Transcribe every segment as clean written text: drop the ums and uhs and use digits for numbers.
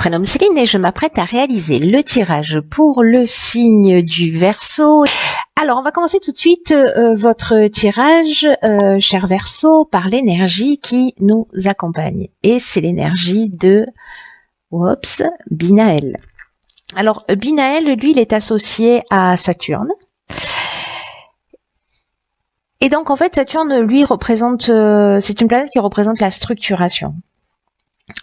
prénomme Céline et je m'apprête à réaliser le tirage pour le signe du Verseau. Alors, on va commencer tout de suite votre tirage, cher Verseau, par l'énergie qui nous accompagne. Et c'est l'énergie de Binaël. Alors, Binaël, lui, il est associé à Saturne. Et donc, en fait, Saturne, lui, représente, c'est une planète qui représente la structuration.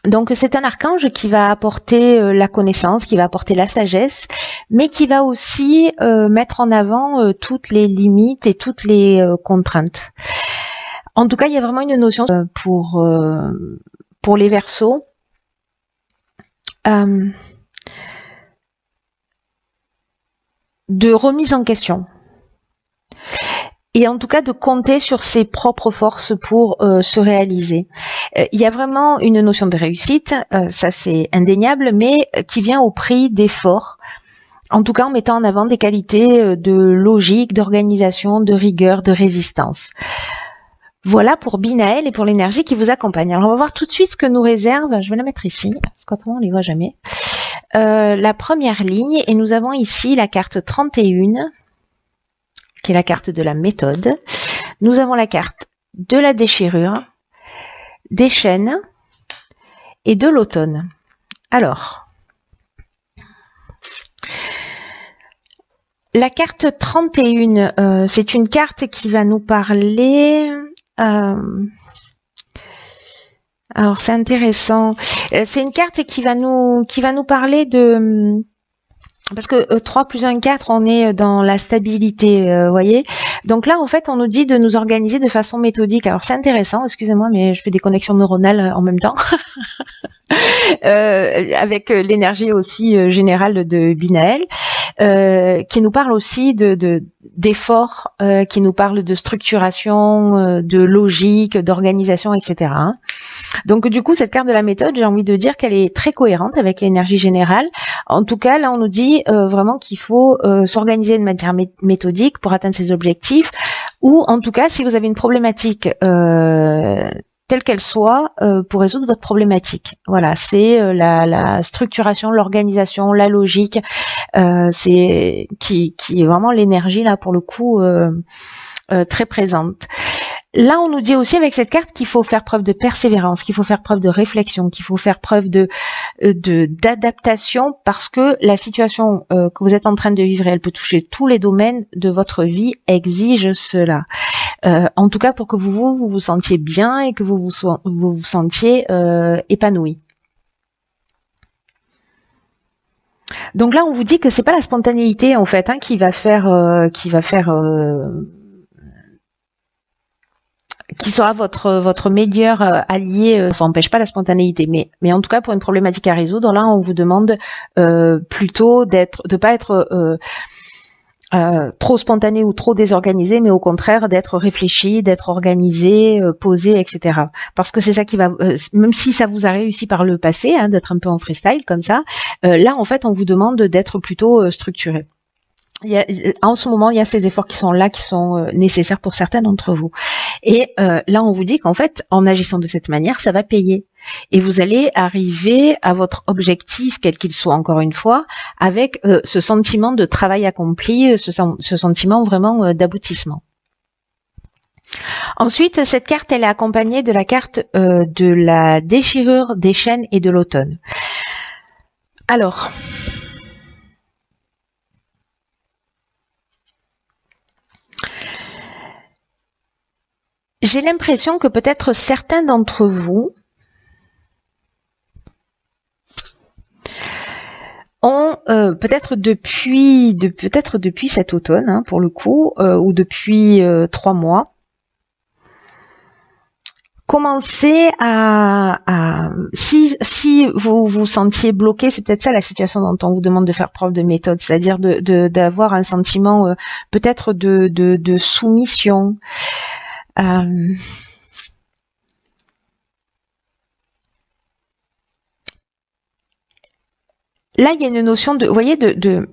Donc, c'est un archange qui va apporter la connaissance, qui va apporter la sagesse, mais qui va aussi mettre en avant toutes les limites et toutes les contraintes. En tout cas, il y a vraiment une notion pour les Verseaux. De remise en question. Et en tout cas de compter sur ses propres forces pour se réaliser. Il y a vraiment une notion de réussite, ça c'est indéniable, mais qui vient au prix d'efforts, en tout cas en mettant en avant des qualités de logique, d'organisation, de rigueur, de résistance. Voilà pour Binaël et pour l'énergie qui vous accompagne. Alors on va voir tout de suite ce que nous réserve, je vais la mettre ici, parce qu'autrement on ne les voit jamais, la première ligne, et nous avons ici la carte 31, qui est la carte de la méthode. Nous avons la carte de la déchirure, des chaînes et de l'automne. Alors, la carte 31, c'est une carte qui va nous parler... alors c'est intéressant. C'est une carte qui va nous parler de... Parce que 3 plus 1, 4, on est dans la stabilité, voyez. Donc là, en fait, on nous dit de nous organiser de façon méthodique. Alors c'est intéressant, excusez-moi, mais je fais des connexions neuronales en même temps. Avec l'énergie aussi générale de Binaël, qui nous parle aussi d'efforts, qui nous parle de structuration, de logique, d'organisation, etc. Donc du coup, cette carte de la méthode, j'ai envie de dire qu'elle est très cohérente avec l'énergie générale. En tout cas, là, on nous dit vraiment qu'il faut s'organiser de manière méthodique pour atteindre ses objectifs, ou en tout cas, si vous avez une problématique telle qu'elle soit, pour résoudre votre problématique. Voilà, c'est la structuration, l'organisation, la logique, c'est qui est vraiment l'énergie là pour le coup très présente. Là, on nous dit aussi avec cette carte qu'il faut faire preuve de persévérance, qu'il faut faire preuve de réflexion, qu'il faut faire preuve d'adaptation, parce que la situation que vous êtes en train de vivre, elle peut toucher tous les domaines de votre vie, exige cela. En tout cas, pour que vous vous sentiez bien et que vous vous sentiez épanoui. Donc là, on vous dit que c'est pas la spontanéité en fait qui va faire qui sera votre meilleur allié. Ça n'empêche pas la spontanéité, mais en tout cas pour une problématique à résoudre, là on vous demande plutôt de pas être trop spontané ou trop désorganisé, mais au contraire d'être réfléchi, d'être organisé, posé, etc. Parce que c'est ça qui va, même si ça vous a réussi par le passé, d'être un peu en freestyle comme ça, là en fait on vous demande d'être plutôt structuré. En ce moment, il y a ces efforts qui sont là, qui sont nécessaires pour certains d'entre vous. Et là, on vous dit qu'en fait, en agissant de cette manière, ça va payer. Et vous allez arriver à votre objectif, quel qu'il soit, encore une fois, avec ce sentiment de travail accompli, ce sentiment vraiment d'aboutissement. Ensuite, cette carte, elle est accompagnée de la carte de la déchirure, des chaînes et de l'automne. Alors... j'ai l'impression que peut-être certains d'entre vous ont peut-être depuis cet automne, pour le coup, ou depuis 3 mois, commencé si vous vous sentiez bloqué, c'est peut-être ça la situation dont on vous demande de faire preuve de méthode, c'est-à-dire d'avoir un sentiment peut-être de soumission. Là, il y a une notion de, vous voyez, de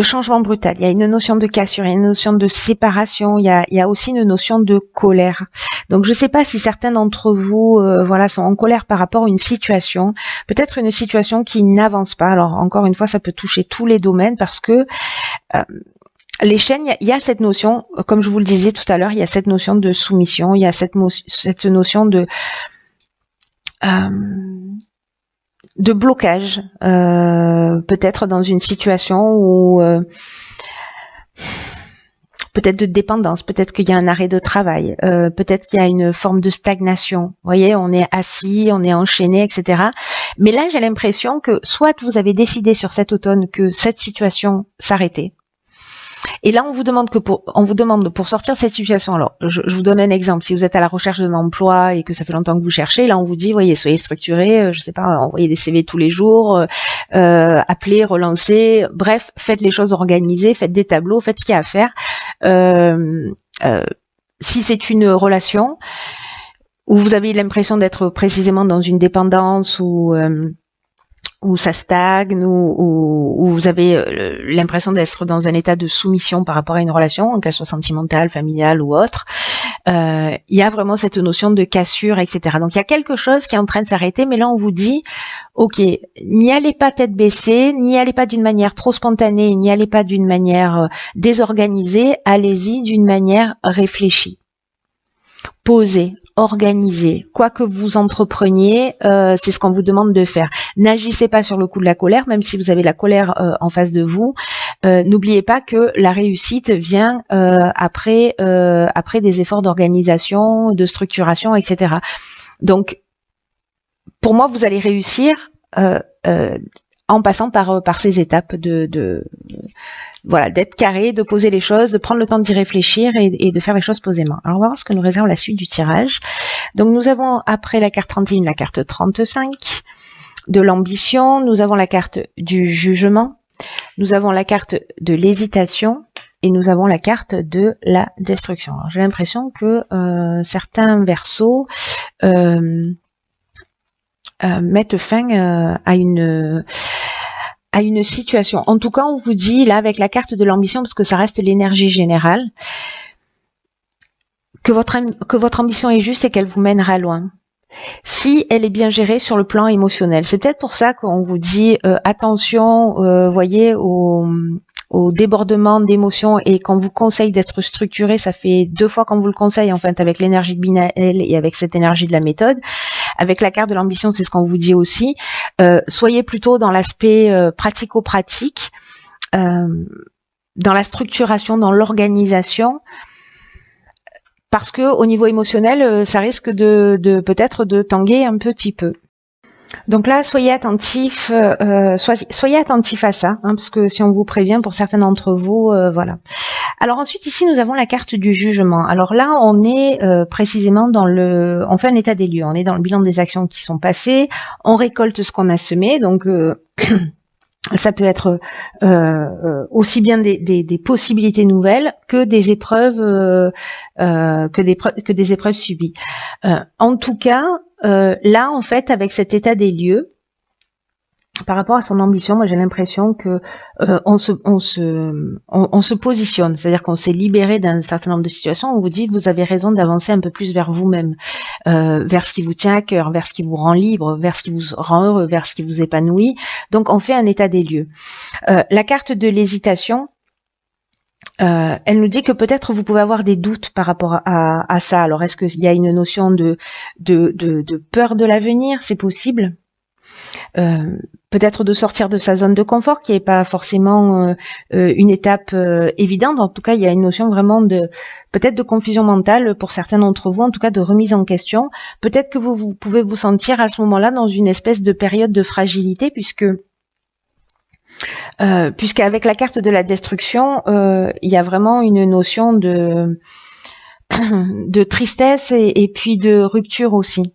changement brutal. Il y a une notion de cassure, il y a une notion de séparation, il y a aussi une notion de colère. Donc je ne sais pas si certains d'entre vous voilà, sont en colère par rapport à une situation, peut-être une situation qui n'avance pas. Alors encore une fois, ça peut toucher tous les domaines parce que les chaînes, il y a cette notion, comme je vous le disais tout à l'heure, il y a cette notion de soumission, il y a cette notion de blocage, peut-être dans une situation où peut-être de dépendance, peut-être qu'il y a un arrêt de travail, peut-être qu'il y a une forme de stagnation. Vous voyez, on est assis, on est enchaîné, etc. Mais là, j'ai l'impression que soit vous avez décidé sur cet automne que cette situation s'arrêtait. Et là, on vous demande pour sortir de cette situation. Alors, je vous donne un exemple. Si vous êtes à la recherche d'un emploi et que ça fait longtemps que vous cherchez, là, on vous dit, voyez, soyez structuré. Je sais pas, envoyez des CV tous les jours, appelez, relancez. Bref, faites les choses organisées, faites des tableaux, faites ce qu'il y a à faire. Si c'est une relation où vous avez l'impression d'être précisément dans une dépendance où ça stagne, où vous avez l'impression d'être dans un état de soumission par rapport à une relation, qu'elle soit sentimentale, familiale ou autre, il y a vraiment cette notion de cassure, etc. Donc il y a quelque chose qui est en train de s'arrêter, mais là on vous dit, ok, n'y allez pas tête baissée, n'y allez pas d'une manière trop spontanée, n'y allez pas d'une manière désorganisée, allez-y d'une manière réfléchie. Posez, organisez, quoi que vous entrepreniez, c'est ce qu'on vous demande de faire. N'agissez pas sur le coup de la colère, même si vous avez la colère en face de vous. N'oubliez pas que la réussite vient après des efforts d'organisation, de structuration, etc. Donc, pour moi, vous allez réussir en passant par ces étapes voilà, d'être carré, de poser les choses, de prendre le temps d'y réfléchir et de faire les choses posément. Alors, on va voir ce que nous réserve la suite du tirage. Donc, nous avons, après la carte 31, la carte 35 de l'ambition. Nous avons la carte du jugement. Nous avons la carte de l'hésitation. Et nous avons la carte de la destruction. Alors, j'ai l'impression que certains versos mettent fin à une situation. En tout cas, on vous dit, là, avec la carte de l'ambition, parce que ça reste l'énergie générale, que votre ambition est juste et qu'elle vous mènera loin. Si elle est bien gérée sur le plan émotionnel. C'est peut-être pour ça qu'on vous dit attention, voyez, au débordement d'émotions, et qu'on vous conseille d'être structuré, ça fait 2 fois qu'on vous le conseille, en fait, avec l'énergie de Binael et avec cette énergie de la méthode. Avec la carte de l'ambition, c'est ce qu'on vous dit aussi. Soyez plutôt dans l'aspect pratico-pratique, dans la structuration, dans l'organisation, parce que au niveau émotionnel, ça risque de peut-être de tanguer un petit peu. Donc là, soyez attentifs à ça, hein, parce que si on vous prévient, pour certains d'entre vous, voilà. Alors ensuite, ici, nous avons la carte du jugement. Alors là, on est précisément on fait un état des lieux, on est dans le bilan des actions qui sont passées, on récolte ce qu'on a semé, donc ça peut être aussi bien des possibilités nouvelles que des épreuves que des épreuves subies. En tout cas, là, en fait, avec cet état des lieux, par rapport à son ambition, moi j'ai l'impression que on se positionne, c'est-à-dire qu'on s'est libéré d'un certain nombre de situations. On vous dit vous avez raison d'avancer un peu plus vers vous-même, vers ce qui vous tient à cœur, vers ce qui vous rend libre, vers ce qui vous rend heureux, vers ce qui vous épanouit. Donc on fait un état des lieux. La carte de l'hésitation, elle nous dit que peut-être vous pouvez avoir des doutes par rapport à ça. Alors est-ce qu'il y a une notion de peur de l'avenir? C'est possible. Peut-être de sortir de sa zone de confort, qui n'est pas forcément une étape évidente. En tout cas, il y a une notion vraiment peut-être de confusion mentale pour certains d'entre vous, en tout cas de remise en question. Peut-être que vous pouvez vous sentir à ce moment-là dans une espèce de période de fragilité, puisqu'avec la carte de la destruction, il y a vraiment une notion de tristesse et puis de rupture aussi.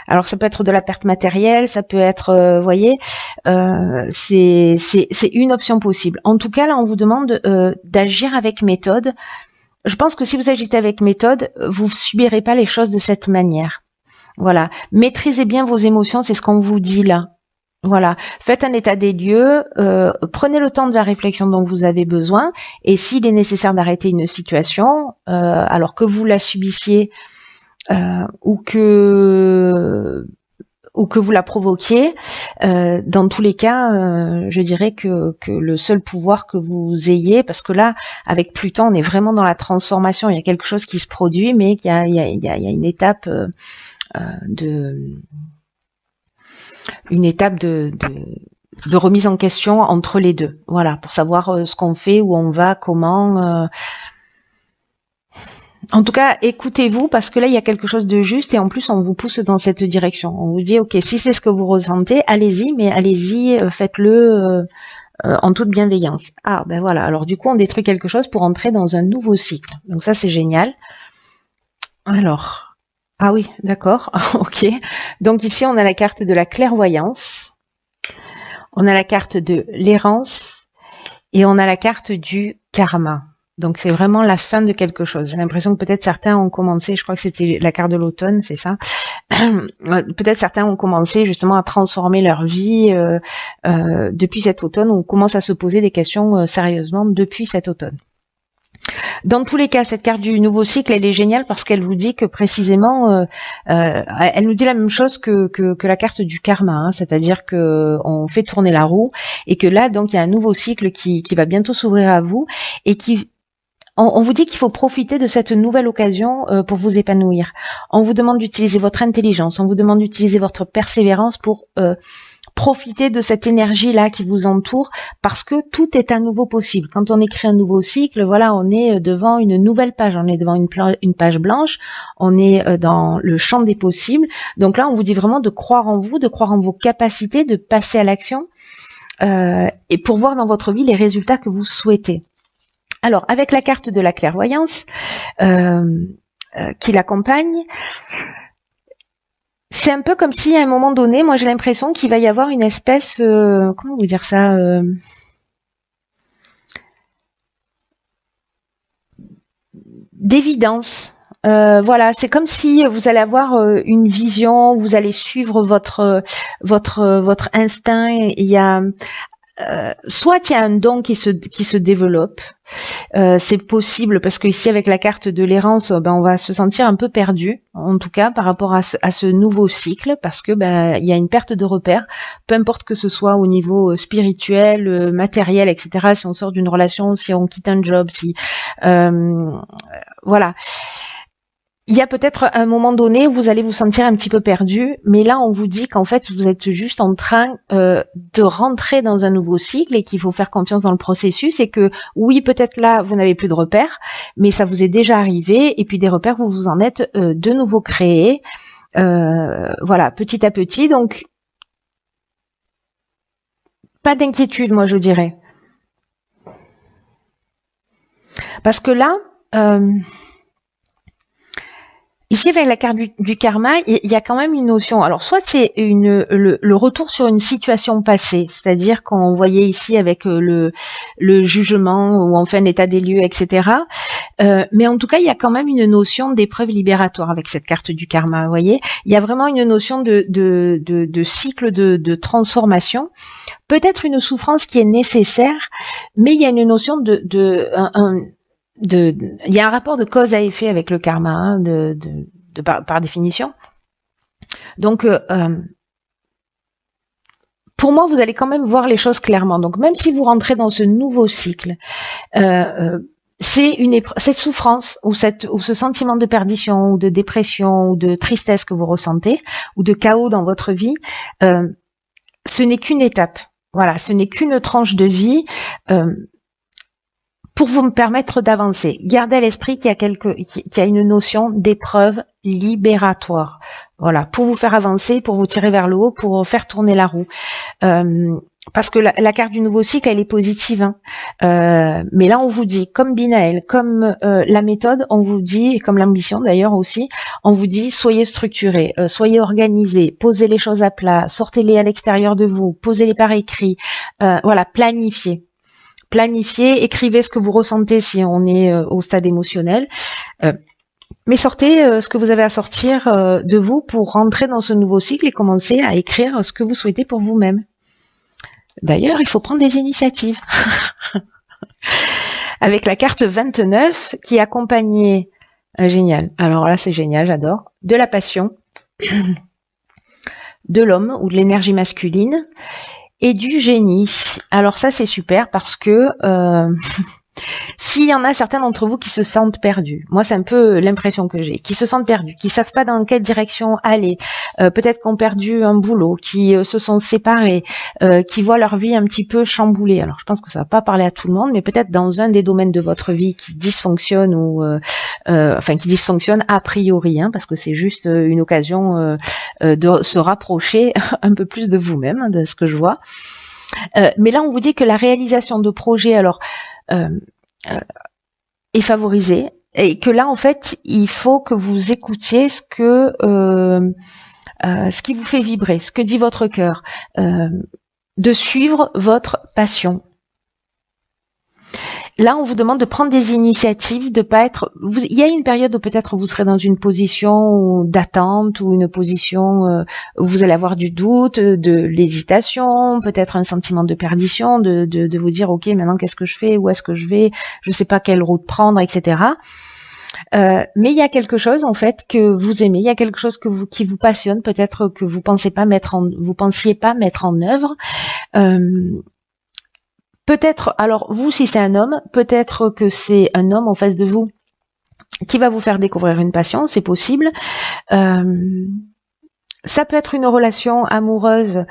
Alors ça peut être de la perte matérielle, ça peut être, voyez, c'est une option possible. En tout cas, là, on vous demande d'agir avec méthode. Je pense que si vous agissez avec méthode, vous subirez pas les choses de cette manière. Voilà, maîtrisez bien vos émotions, c'est ce qu'on vous dit là. Voilà, faites un état des lieux, prenez le temps de la réflexion dont vous avez besoin, et s'il est nécessaire d'arrêter une situation, alors que vous la subissiez ou que vous la provoquiez, dans tous les cas, je dirais que le seul pouvoir que vous ayez, parce que là, avec Pluton, on est vraiment dans la transformation, il y a quelque chose qui se produit, mais il y a une étape de remise en question entre les deux, voilà, pour savoir ce qu'on fait, où on va, comment. En tout cas, écoutez-vous parce que là, il y a quelque chose de juste et en plus, on vous pousse dans cette direction. On vous dit, ok, si c'est ce que vous ressentez, allez-y, mais allez-y, faites-le en toute bienveillance. Ah, ben voilà. Alors du coup, on détruit quelque chose pour entrer dans un nouveau cycle. Donc ça, c'est génial. Alors, ah oui, d'accord, ok. Donc ici, on a la carte de la clairvoyance, on a la carte de l'errance et on a la carte du karma. Donc c'est vraiment la fin de quelque chose. J'ai l'impression que peut-être certains ont commencé, je crois que c'était la carte de l'automne, c'est ça. Peut-être certains ont commencé justement à transformer leur vie depuis cet automne, ou commencent à se poser des questions sérieusement depuis cet automne. Dans tous les cas, cette carte du nouveau cycle, elle est géniale parce qu'elle vous dit que précisément, elle nous dit la même chose que la carte du karma, hein, c'est-à-dire que on fait tourner la roue et que là, donc, il y a un nouveau cycle qui va bientôt s'ouvrir à vous et on vous dit qu'il faut profiter de cette nouvelle occasion pour vous épanouir. On vous demande d'utiliser votre intelligence, on vous demande d'utiliser votre persévérance pour profiter de cette énergie-là qui vous entoure parce que tout est à nouveau possible. Quand on écrit un nouveau cycle, voilà, on est devant une nouvelle page, on est devant une page blanche, on est dans le champ des possibles. Donc là, on vous dit vraiment de croire en vous, de croire en vos capacités, de passer à l'action et pour voir dans votre vie les résultats que vous souhaitez. Alors, avec la carte de la clairvoyance qui l'accompagne, c'est un peu comme si à un moment donné, moi j'ai l'impression qu'il va y avoir une espèce, comment vous dire ça, d'évidence. Voilà, c'est comme si vous allez avoir une vision, vous allez suivre votre instinct. Il y a soit il y a un don qui se développe, c'est possible parce que ici avec la carte de l'errance, ben on va se sentir un peu perdu, en tout cas par rapport à ce nouveau cycle, parce que ben il y a une perte de repères, peu importe que ce soit au niveau spirituel, matériel, etc. Si on sort d'une relation, si on quitte un job, si voilà. Il y a peut-être un moment donné où vous allez vous sentir un petit peu perdu, mais là on vous dit qu'en fait vous êtes juste en train de rentrer dans un nouveau cycle et qu'il faut faire confiance dans le processus et que oui, peut-être là vous n'avez plus de repères, mais ça vous est déjà arrivé et puis des repères vous vous en êtes de nouveau créés, voilà, petit à petit. Donc pas d'inquiétude, moi je dirais, parce que là ici, avec la carte du karma, il y a quand même une notion. Alors, soit c'est le retour sur une situation passée, c'est-à-dire qu'on voyait ici avec le jugement où on fait un état des lieux, etc. Mais en tout cas, il y a quand même une notion d'épreuve libératoire avec cette carte du karma. Vous voyez, il y a vraiment une notion de cycle de transformation. Peut-être une souffrance qui est nécessaire, mais il y a une notion il y a un rapport de cause à effet avec le karma, hein, par définition. Donc, pour moi, vous allez quand même voir les choses clairement. Donc, même si vous rentrez dans ce nouveau cycle, c'est cette souffrance ou ce sentiment de perdition ou de dépression ou de tristesse que vous ressentez ou de chaos dans votre vie, ce n'est qu'une étape. Voilà, ce n'est qu'une tranche de vie. Pour vous permettre d'avancer, gardez à l'esprit qu'il y a une notion d'épreuve libératoire. Voilà, pour vous faire avancer, pour vous tirer vers le haut, pour faire tourner la roue. Parce que la carte du nouveau cycle, elle est positive. Hein. Mais là, on vous dit, comme Binaël, comme la méthode, on vous dit, et comme l'ambition d'ailleurs aussi, on vous dit, soyez structurés, soyez organisés, posez les choses à plat, sortez-les à l'extérieur de vous, posez-les par écrit. Voilà, planifiez. Planifiez, écrivez ce que vous ressentez si on est au stade émotionnel, mais sortez ce que vous avez à sortir de vous pour rentrer dans ce nouveau cycle et commencer à écrire ce que vous souhaitez pour vous-même. D'ailleurs, il faut prendre des initiatives. Avec la carte 29 qui est accompagnée Génial. Alors là, c'est génial, j'adore. De la passion, de l'homme ou de l'énergie masculine et du génie. Alors ça, c'est super parce que s'il y en a certains d'entre vous qui se sentent perdus, moi c'est un peu l'impression que j'ai, qui se sentent perdus, qui savent pas dans quelle direction aller, peut-être qui ont perdu un boulot, qui se sont séparés, qui voient leur vie un petit peu chamboulée. Alors je pense que ça va pas parler à tout le monde, mais peut-être dans un des domaines de votre vie qui dysfonctionne ou enfin qui dysfonctionne a priori, hein, parce que c'est juste une occasion de se rapprocher un peu plus de vous-même, hein, de ce que je vois. Mais là on vous dit que la réalisation de projets, alors est favorisée et que là en fait il faut que vous écoutiez ce qui vous fait vibrer, ce que dit votre cœur, de suivre votre passion. Là, on vous demande de prendre des initiatives, de pas être. Il y a une période où peut-être vous serez dans une position d'attente ou une position où vous allez avoir du doute, de l'hésitation, peut-être un sentiment de perdition, de vous dire ok, maintenant qu'est-ce que je fais, où est-ce que je vais, je sais pas quelle route prendre, etc. Mais il y a quelque chose en fait que vous aimez, il y a quelque chose qui vous passionne, peut-être que vous pensiez pas mettre en œuvre. Peut-être, alors vous si c'est un homme, peut-être que c'est un homme en face de vous qui va vous faire découvrir une passion, c'est possible. Ça peut être une relation amoureuse,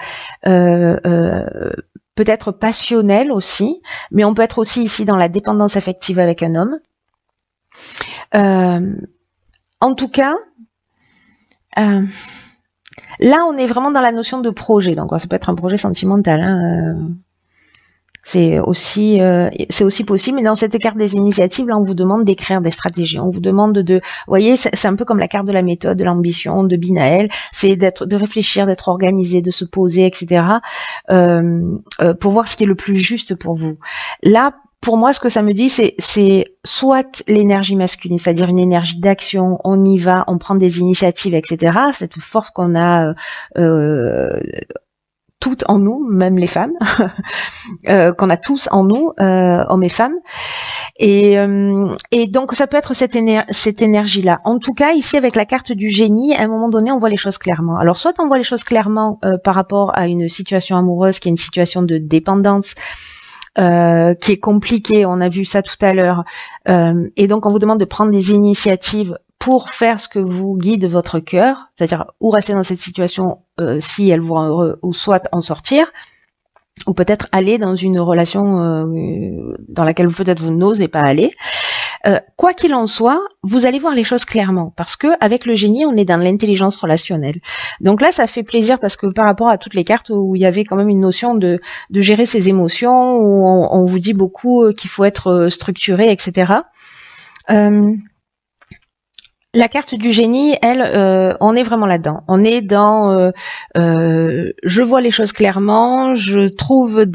peut-être passionnelle aussi, mais on peut être aussi ici dans la dépendance affective avec un homme. En tout cas, là on est vraiment dans la notion de projet, donc ça peut être un projet sentimental, hein, c'est aussi possible, mais dans cette carte des initiatives, là, on vous demande d'écrire des stratégies. On vous demande vous voyez, c'est un peu comme la carte de la méthode, de l'ambition, de Binaël, c'est de réfléchir, d'être organisé, de se poser, etc. Pour voir ce qui est le plus juste pour vous. Là, pour moi, ce que ça me dit, c'est soit l'énergie masculine, c'est-à-dire une énergie d'action, on y va, on prend des initiatives, etc. Cette force qu'on a toutes en nous, même les femmes, qu'on a tous en nous, hommes et femmes. Et donc ça peut être cette énergie-là. En tout cas, ici avec la carte du génie, à un moment donné, on voit les choses clairement. Alors soit on voit les choses clairement par rapport à une situation amoureuse qui est une situation de dépendance, qui est compliquée, on a vu ça tout à l'heure, et donc on vous demande de prendre des initiatives pour faire ce que vous guide votre cœur, c'est-à-dire ou rester dans cette situation si elle vous rend heureux, ou soit en sortir, ou peut-être aller dans une relation dans laquelle peut-être vous n'osez pas aller. Quoi qu'il en soit, vous allez voir les choses clairement, parce que avec le génie, on est dans l'intelligence relationnelle. Donc là, ça fait plaisir parce que par rapport à toutes les cartes où il y avait quand même une notion de gérer ses émotions, où on vous dit beaucoup qu'il faut être structuré, etc. La carte du génie, elle, on est vraiment là-dedans. On est dans, je vois les choses clairement, je trouve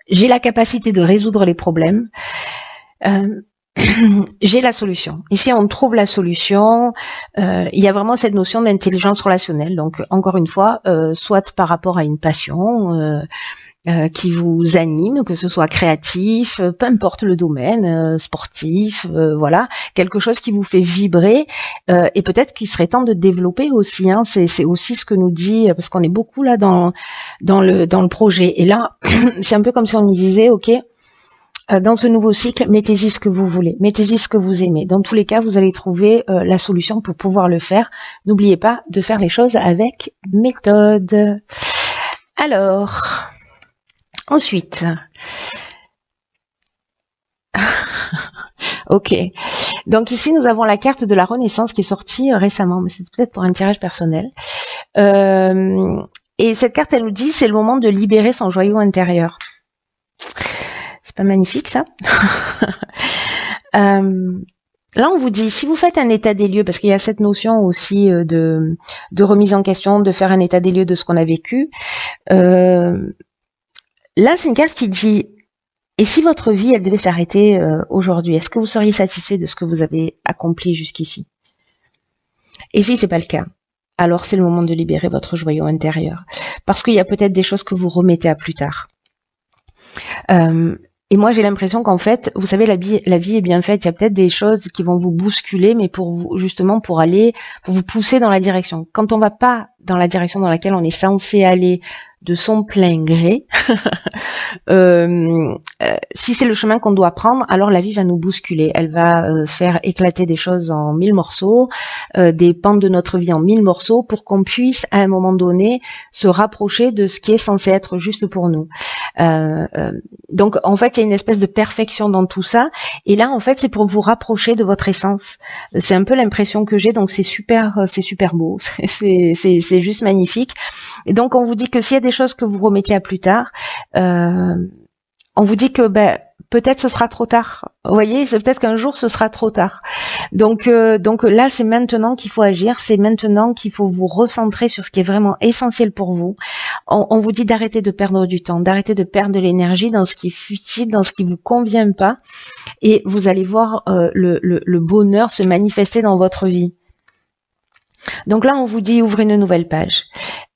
j'ai la capacité de résoudre les problèmes. J'ai la solution. Ici, on trouve la solution. Il y a vraiment cette notion d'intelligence relationnelle. Donc, encore une fois, soit par rapport à une passion qui vous anime, que ce soit créatif, peu importe le domaine, sportif, voilà, quelque chose qui vous fait vibrer et peut-être qu'il serait temps de développer aussi. Hein, c'est aussi ce que nous dit, parce qu'on est beaucoup là dans le projet. Et là, c'est un peu comme si on nous disait, ok, dans ce nouveau cycle, mettez-y ce que vous voulez, mettez-y ce que vous aimez. Dans tous les cas, vous allez trouver la solution pour pouvoir le faire. N'oubliez pas de faire les choses avec méthode. Alors, ensuite, ok. Donc ici, nous avons la carte de la Renaissance qui est sortie récemment, mais c'est peut-être pour un tirage personnel. Et cette carte, elle nous dit, c'est le moment de libérer son joyau intérieur. C'est pas magnifique, ça? Là, on vous dit, si vous faites un état des lieux, parce qu'il y a cette notion aussi de remise en question, de faire un état des lieux de ce qu'on a vécu. Là, c'est une carte qui dit, et si votre vie, elle devait s'arrêter aujourd'hui, est-ce que vous seriez satisfait de ce que vous avez accompli jusqu'ici? Et si c'est pas le cas, alors c'est le moment de libérer votre joyau intérieur. Parce qu'il y a peut-être des choses que vous remettez à plus tard. Et moi, j'ai l'impression qu'en fait, vous savez, la vie est bien faite. Il y a peut-être des choses qui vont vous bousculer, mais pour vous, justement, pour vous pousser dans la direction. Quand on va pas dans la direction dans laquelle on est censé aller de son plein gré, si c'est le chemin qu'on doit prendre, alors la vie va nous bousculer. Elle va faire éclater des choses en 1000 morceaux, des pans de notre vie en 1000 morceaux, pour qu'on puisse, à un moment donné, se rapprocher de ce qui est censé être juste pour nous. Donc, en fait, il y a une espèce de perfection dans tout ça. Et là, en fait, c'est pour vous rapprocher de votre essence. C'est un peu l'impression que j'ai. Donc, c'est super beau. C'est juste magnifique. Et donc, on vous dit que s'il y a des choses que vous remettiez à plus tard, on vous dit que peut-être ce sera trop tard. Vous voyez, c'est peut-être qu'un jour ce sera trop tard. Donc là, c'est maintenant qu'il faut agir. C'est maintenant qu'il faut vous recentrer sur ce qui est vraiment essentiel pour vous. On vous dit d'arrêter de perdre du temps, d'arrêter de perdre de l'énergie dans ce qui est futile, dans ce qui vous convient pas, et vous allez voir le bonheur se manifester dans votre vie. Donc là, on vous dit ouvrez une nouvelle page.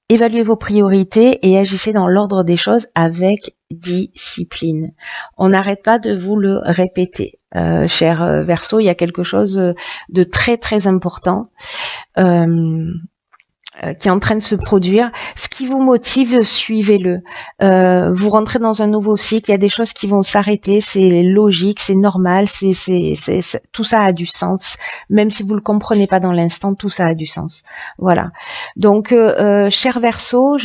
Évaluez vos priorités et agissez dans l'ordre des choses avec discipline. On n'arrête pas de vous le répéter. Cher Verseau, il y a quelque chose de très très important qui est en train de se produire. Ce qui vous motive, suivez-le. Vous rentrez dans un nouveau cycle, il y a des choses qui vont s'arrêter, c'est logique, c'est normal, tout ça a du sens. Même si vous le comprenez pas dans l'instant, tout ça a du sens. Voilà. Donc, cher Verseau,